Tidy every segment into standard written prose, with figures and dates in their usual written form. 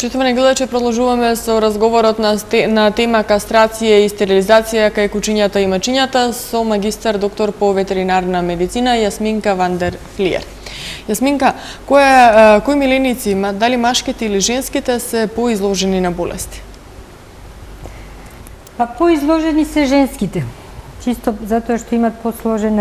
Почитувани гледачи, продолжуваме со разговорот на тема кастрација и стерилизација кај кучињата и мачињата со магистар доктор по ветеринарна медицина Јасминка ван дер Флиер. Јасминка, кои миленици, дали машките или женските, се поизложени на болести? Па поизложени се женските. Чисто затоа што имат посложен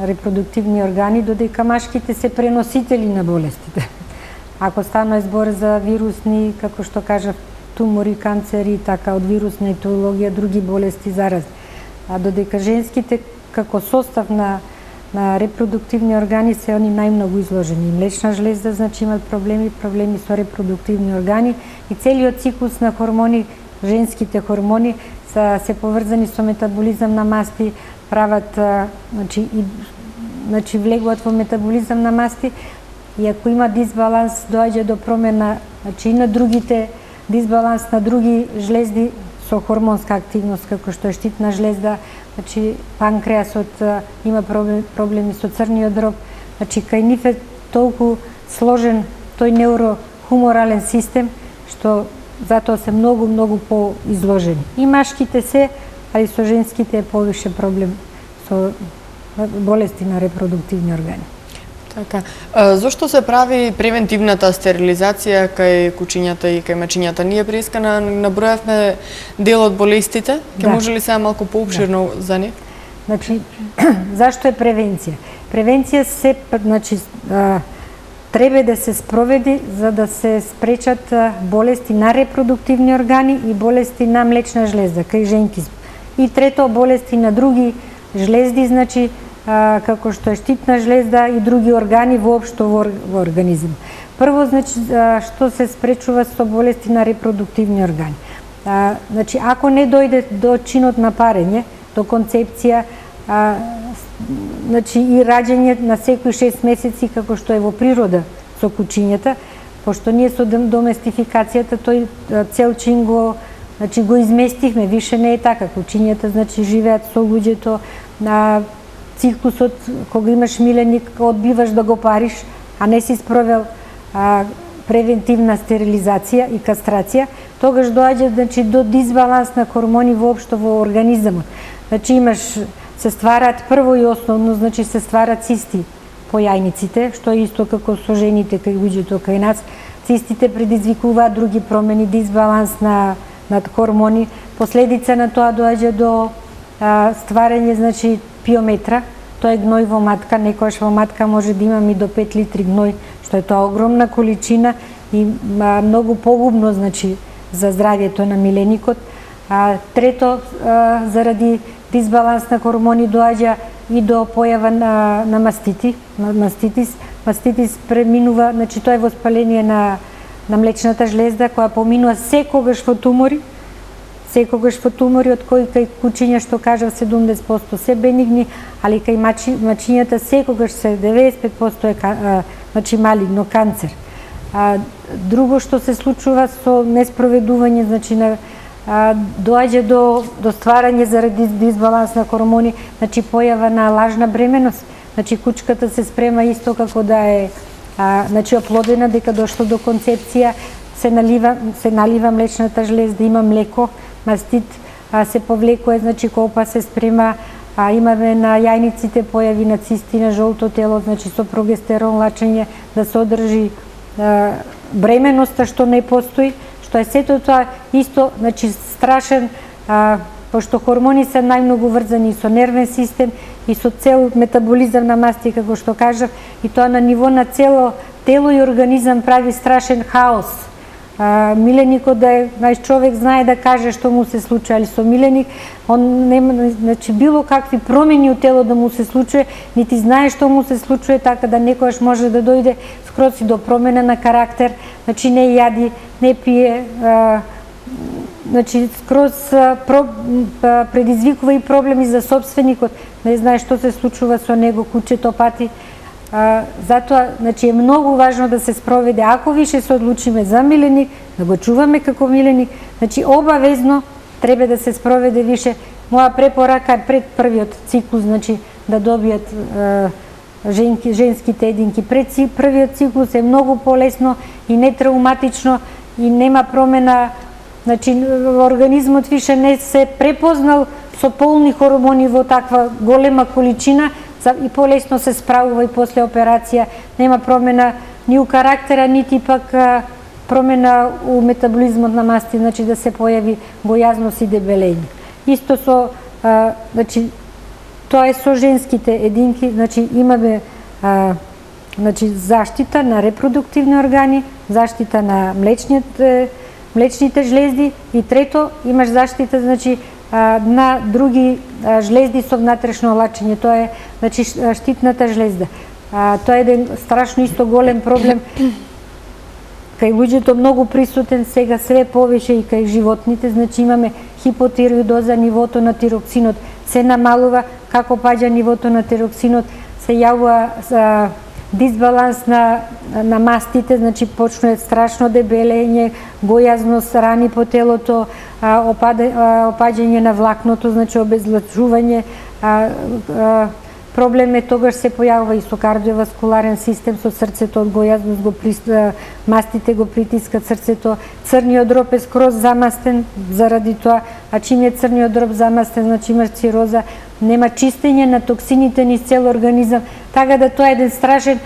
репродуктивни органи, додека машките се преносители на болестите. Ако стана збор за вирусни, како што кажав, тумори, канцери, така од вирусна етиологија, други болести заразни. А додека женските како состав на репродуктивни органи се они најмногу изложени. Млечна жлезда, значи имат проблеми со репродуктивни органи и целиот циклус на хормони, женските хормони се поврзани со метаболизам на масти, прават влегуваат во метаболизам на масти. И ако има дисбаланс, доаѓа до промена, и на другите, дисбаланс на други жлезди со хормонска активност, како што е штитна жлезда, панкреасот има проблеми со црниот дроб, кај нив е толку сложен тој неурохуморален систем, што затоа се многу поизложени. И машките се, али со женските е повише проблем со болести на репродуктивни органи. Така. Зошто се прави превентивната стерилизација кај кучињата и кај мачињата? Ние преска набројавме дел од болестите. Ке може ли сега малку поопширно за нив? Значи, зашто е превенција? Превенција се, треба да се спроведи за да се спречат болести на репродуктивни органи и болести на млечна жлезда, кај женки. И трето, болести на други жлезди, значи, како што е штитна жлезда и други органи воопшто во организм. Прво, значи, што се спречува со болести на репродуктивни органи. Значи, ако не дојде до чинот на парење, до концепција, значи и раѓање на секои 6 месеци, како што е во природа со кучињата, пошто ние со доместификацијата тој цел чин го изместивме, више не е така. Кучињата, значи, живеат со луѓето на циклусот, кога имаш миленик, одбиваш да го париш, а не си спровел превентивна стерилизација и кастрација, тогаш доаѓа, значи, до дисбаланс на хормони воопшто во организмот. Значи се ствараат прво и основно, значи се ствараат цисти по јајниците, што е исто како со жените кај луѓето кај нас. Цистите предизвикуваат други промени, дисбаланс на хормони. Последица на тоа доаѓа до стварање, значи, пиометра, тоа е гној во матка, некојаш во матка може да имаме и до 5 литри гној, што е тоа огромна количина и многу погубно, значи, за здравјето на миленикот. Трето, заради дисбаланс на хормони доаѓа и до појава на маститис. Маститис преминува, значи тоа е воспаление на млечната жлезда, која поминува секогаш во тумори, од кои кај кучиња, што кажав, 70% се бенигни, али кај мачињата секогаш се 95% е значи малигно, канцер. Друго што се случува со неспроведување, значи доаѓа до стварање заради дисбаланс на хормони, значи појава на лажна бременост. Значи кучката се спрема исто како да е оплодена, дека дошло до концепција, се налива млечната жлезда, има млеко, мастит се повлекува, значи колпа се спрема, имаме на јајниците појави на цисти на жолто тело, значи со прогестерон лачење да се одржи бременоста што не постои, што е сето тоа исто, значи страшен, пошто хормони се најмногу врзани со нервен систем и со цел метаболизам на масти, како што кажав, и тоа на ниво на цело тело и организам прави страшен хаос. Миленикот човек знае да каже што му се случува, али со миленик он нема, значи, било какви промени у тело да му се случува, нити знае што му се случува, така да некојаш може да дојде скроз и до промена на карактер, значи не јади, не пие, значи скроз предизвикува и проблеми за собственикот, не знае што се случува со него, кучето пати. Затоа, значи, е многу важно да се спроведе, ако више се одлучиме за миленик, да го чуваме како миленик, значи обавезно треба да се спроведе више. Моја препорака е пред првиот циклус, значи да добијат женските единки. Првиот циклус е многу полесно и нетрауматично и нема промена, значи организмот више не се препознал со полни хормони во таква голема количина и полесно се справува и после операција. Нема промена ни у карактера, нити пак промена у метаболизмот на масти, значи да се појави гојазност и дебелење. Исто со, значи, тоа е со женските единки, значи имаме значи, заштита на репродуктивни органи, заштита на млечните жлезди и трето имаш заштита, значи, на други жлезди со внатрешно лачење, тоа е, значи, штитната жлезда. Тоа е еден страшно исто голем проблем кај луѓето многу присутен сега све повеќе и кај животните, значи имаме хипотиреоидоза, нивото на тироксинот се намалува, како паѓа нивото на тироксинот, се јавува дисбаланс на мастите, значи почнува страшно дебелење, гојазност, рани по телото, опаѓање на влакното, значи обезлачување, проблем е тогаш се појавува и со кардиоваскуларен систем, со срцето од гојазност, мастите го притискат срцето, црниот дроб е скроз замастен заради тоа, а чим е црниот дроб замастен, значи имаш цироза, нема чистење на токсините низ цел организам, така да тоа е еден страшен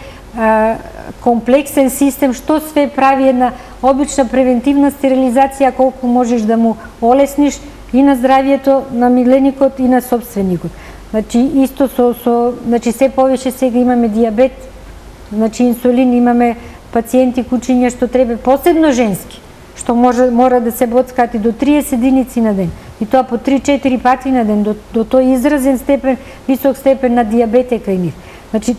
комплексен систем, што све прави една обична превентивна стерилизација, колку можеш да му олесниш и на здравието на миленикот и на собственикот. Значи исто значи се повеќе сега имаме дијабет, значи инсулин, имаме пациенти кучиња што треба посебно женски, што мора да се боцкати до 30 единици на ден и тоа по 3-4 пати на ден, до тој изразен степен, висок степен на дијабет е кај нив. Значи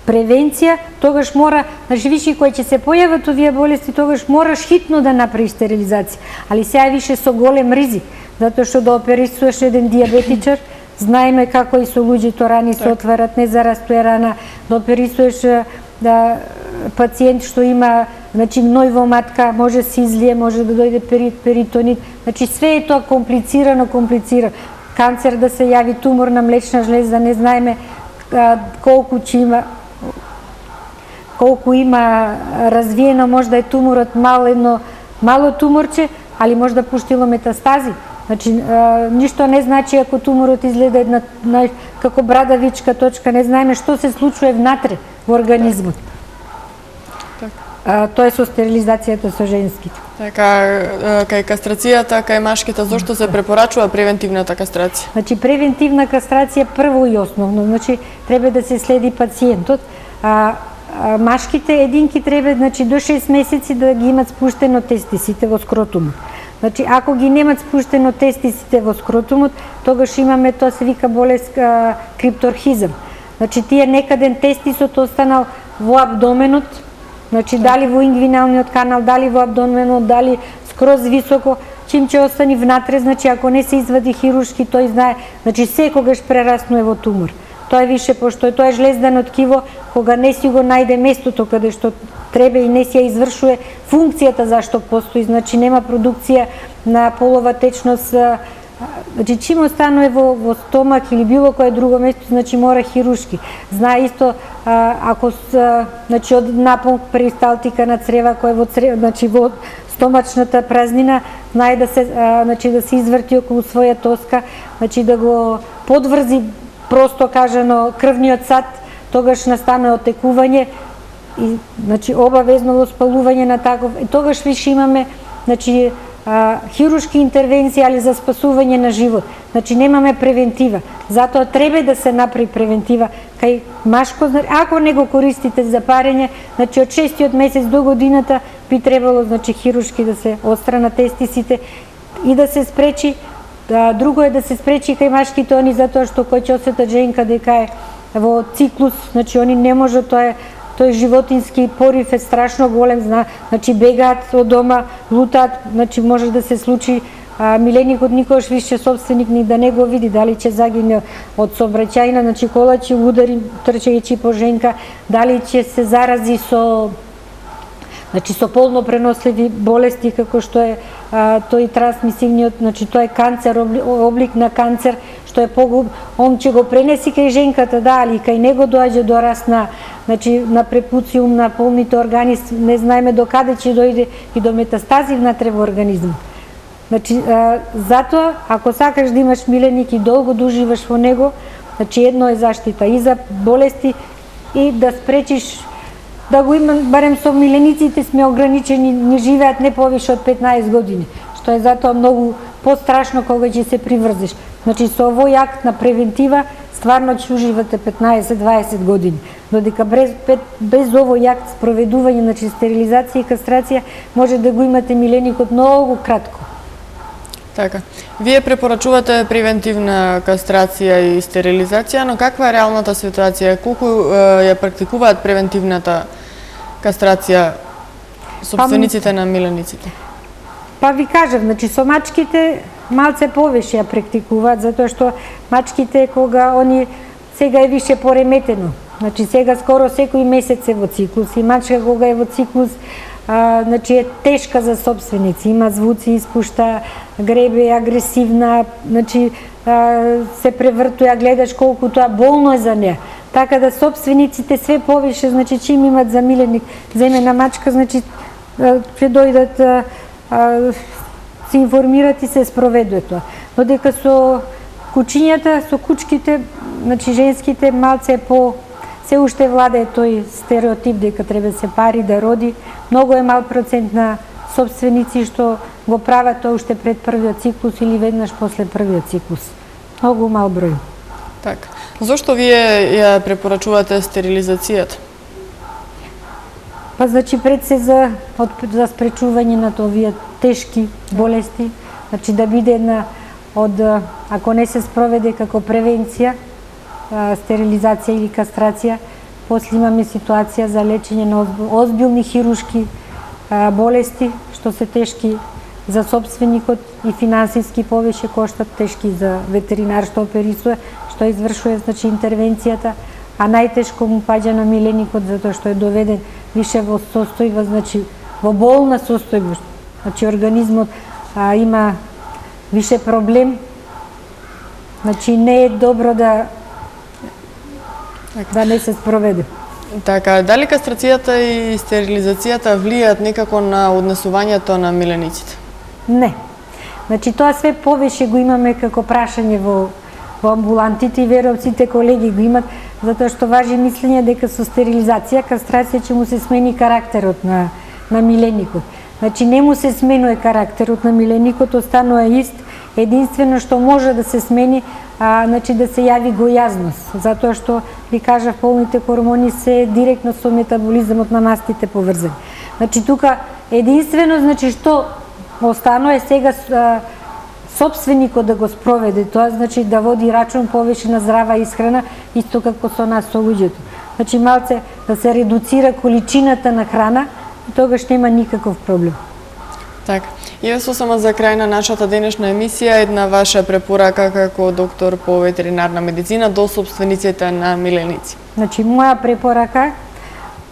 превенција, тогаш мора, значи виши кој ќе се појават овие болести, тогаш мораш хитно да направиш стерилизација, али сега више со голем ризик, затоа што да оперисуваш еден дијабетичар, знаеме како и со луѓето рани се отварат, не зарастува рана, да оперисуваш пациент што има, значи ној во матка, може се излие, може да дојде перитонит, значи све е тоа комплицирано. Канцер да се јави, тумор на млечна жлезда, не знаеме колку има развиено, може да е туморот мало туморче, али може да пуштило метастази. Значи, ништо не значи ако туморот изгледа една како брадавичка точка, не знаеме што се случува внатре во организмот. Тоа е со стерилизацијата со женските. Така, кај кастрацијата, кај машките, зошто се препорачува превентивната кастрација? Значи, превентивна кастрација прво и основно, значи, треба да се следи пациентот. Машките единки треба, значи, до 6 месеци да ги имат спуштено тестисите во скротумот. Значи, ако ги немат спуштено тестисите во скротумот, тогаш имаме, тоа се вика болест крипторхизам. Значи, тие некаден тестисот останал во абдоменот, значи, дали во ингвиналниот канал, дали во абдоменот, дали скроз високо, чим ќе остани внатре, значи, ако не се извади хируршки, тој знае, значи, секогаш прераснува во тумор. Тоа е више, пошто тоа е жлездано ткиво, кога не си го најде местото каде што треба и не си ја извршува функцијата зашто постои, значи нема продукција на полова течност, значи чим останува во стомак или било кое друго место, значи мора хируршки. Знае исто ако значи од напон перисталтика на црева кој во значи во стомачната празнина, знае да се значи да се изврти околу своја тоска, значи да го подврзи, просто кажано, крвниот сад, тогаш настане отекување и значи обавезно воспалување на таков, и тогаш више имаме значи хируршки интервенции, али за спасување на живот. Значи немаме превентива. Затоа треба да се направи превентива кај машко, ако не го користите за парење, значи од 6-тиот месец до годината би требало значи хируршки да се отстранат тестисите и да се спречи. Друго е да се спречи кај машките они затоа што кој ќе осетат женка дека е во циклус, значи они не може, тој животински порив е страшно голем, значи бегаат од дома, лутаат, значи може да се случи миленикот никогаш више собственик ни да не го види, дали ќе загине од сообраќајна, значи кола ќе удари трчајќи по женка, дали ќе се зарази со значи со полно преносливи болести како што е тој трансмисивниот, значи тоа е канцер, облик на канцер, што што е он ќе го пренеси кај женката, да, али кај него доаѓа до раст на на препуциум на полните органи, не знаеме до каде ќе дојде и до метастази внатре во организмот. Затоа, ако сакаш да имаш миленик и долго да уживаш во него, едно е заштита и за болести и да спречиш да го има, барем со милениците сме ограничени, не живеат не повише од 15 години, што е затоа многу пострашно кога ќе се приврзеш. Со овој акт на превентива стварно ќе уживате 15-20 години. Додека без овој акт спроведување, стерилизација и кастрација, може да го имате миленикот многу кратко. Така. Вие препорачувате превентивна кастрација и стерилизација, но каква е реалната ситуација? Колку ја практикуваат превентивната кастрација собствениците на милениците? Па ви кажав, со мачките малце повеќе ја практикуваат, затоа што мачките кога они сега е више пореметено. Сега скоро секој месец е во циклус и мачка кога е во циклус е тешка за собственици, има звуци, испушта, гребе, агресивна, се превртува, гледаш колку тоа болно е за неа. Така да собствениците све повише, чим имат за миленик, земена мачка, ќе дојдат, се информират и се спроведува тоа. Додека со кучињата, со кучките, женските малце се уште владее тој стереотип дека треба се пари да роди. Многу е мал процент на собственици што го прават тоа уште пред првиот циклус или веднаш после првиот циклус. Многу мал број. Така. Зошто вие ја препорачувате стерилизацијата? Па пред се за спречување на овие тешки болести, да биде ако не се спроведе како превенција, стерилизација или кастрација, после имаме ситуација за лечење на озбилни хирушки болести, што се тешки за собственикот и финансиски повеќе коштат, тешки за ветеринар што оперисува, што извршува интервенцијата, а најтешко му паѓа на миленикот затоа што е доведен више во состојба, во болна состојба. Организмот има више проблем, не е добро да не се спроведе. Така, дали кастрацијата и стерилизацијата влијаат некако на однесувањето на милениците? Не. Тоа све повеќе го имаме како прашање во амбулантите и верувам сите колеги го имат, затоа што важи мислење дека со стерилизација, кастрација ќе му се смени карактерот на миленикот. Не му се сменува карактерот на миленикот, останува ист, единствено што може да се смени, да се јави гојазност, затоа што, ви кажав, полните хормони се директно со метаболизмот на мастите поврзани. Тука единствено, што останува е сега собственикот да го спроведе, тоа да води рачун повеќе на здрава исхрана, исто како со нас, со луѓето. Малце да се редуцира количината на храна, и тогаш нема никаков проблем. Така. И со само за крај на нашата денешна емисија, една ваша препорака како доктор по ветеринарна медицина до собствениците на миленици. Моја препорака,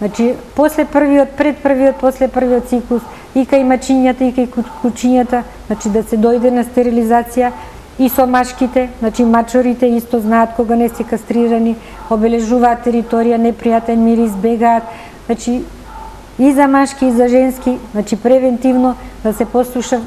пред првиот, после првиот циклус, и кај мачињата, и кај кучињата, да се дојде на стерилизација, и со машките, мачорите исто знаат кога не се кастрирани, обележуваат територија, непријатен мирис, бегаат, и за машки и за женски, превентивно да се послуша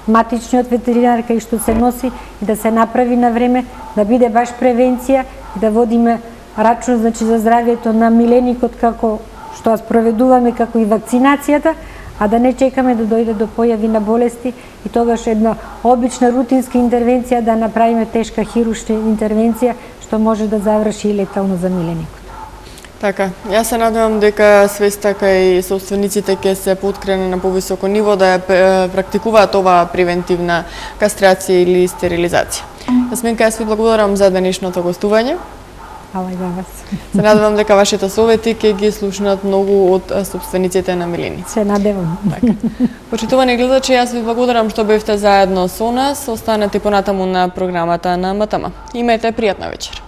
матичниот ветеринар кај што се носи и да се направи на време, да биде баш превенција и да водиме рачун за здравјето на миленикот како што спроведуваме како и вакцинацијата, а да не чекаме да дојде до појави на болести и тогаш една обична рутинска интервенција да направиме тешка хирушка интервенција што може да заврши и летално за миленикот. Така, јас се надевам дека свеста кај собствениците ќе се поткрене на повисоко ниво да ја практикуваат оваа превентивна кастрација или стерилизација. Јасминка, јас ви благодарам за денешното гостување. Ала и за вас. Се надевам дека вашите совети ќе ги слушнат многу од собствениците на миленици. Се надевам. Така. Почитувани гледачи, јас ви благодарам што бевте заедно со нас. Останете понатаму на програмата на МТМ. Имајте пријатна вечер.